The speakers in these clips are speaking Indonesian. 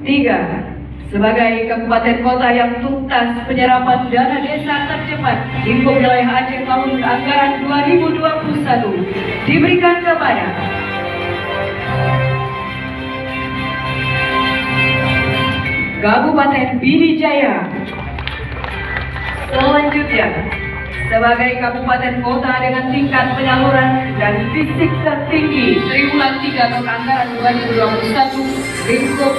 Tiga, sebagai kabupaten kota yang tuntas penyerapan dana desa tercepat lingkup wilayah Aceh tahun anggaran 2021 diberikan kepada Kabupaten Pidijaya. Selanjutnya, sebagai kabupaten kota dengan tingkat penyaluran dan fisik tertinggi triwulan 3 tahun anggaran 2021 lingkup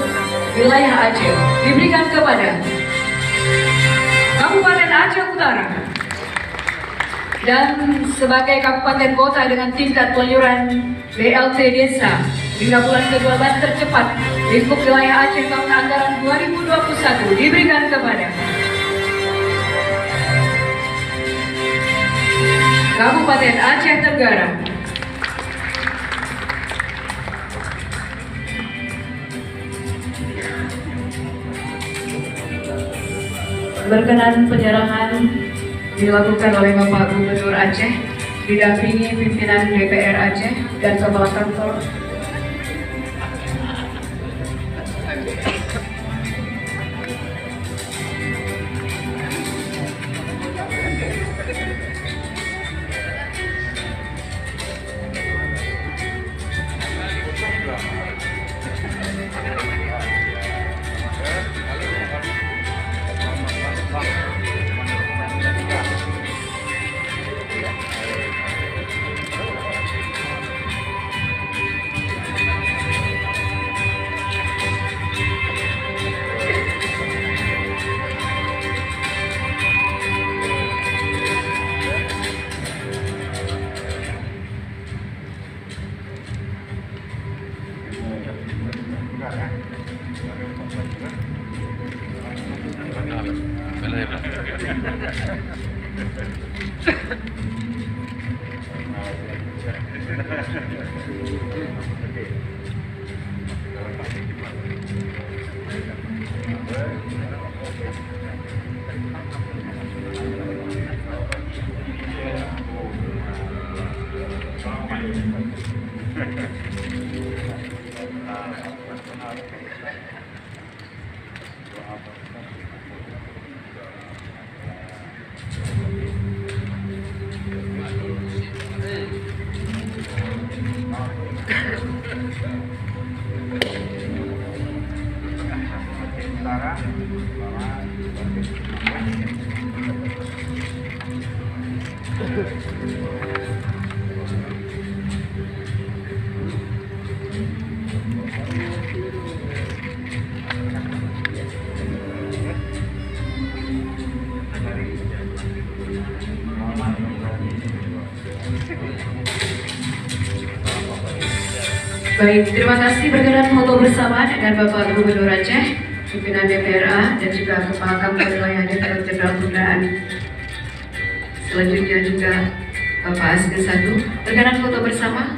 wilayah Aceh diberikan kepada Kabupaten Aceh Utara. Dan sebagai kabupaten kota dengan tingkat penyaluran BLT desa 3 bulan ke-12 tercepat lingkup wilayah Aceh tahun anggaran 2021 diberikan kepada Kabupaten Aceh Tenggara. Berkenan penyerahan dilakukan oleh Bapak Gubernur Aceh didampingi pimpinan DPR Aceh dan Kepala Kantor. Baik, terima kasih. Berkenan foto bersama dengan Bapak Gubernur Aceh, pimpinan DPRA dan juga Kepala Kantor Wilayah Direktorat Jenderal Penundaan. Selanjutnya juga Bapak Asri Sadu. Berkenan foto bersama.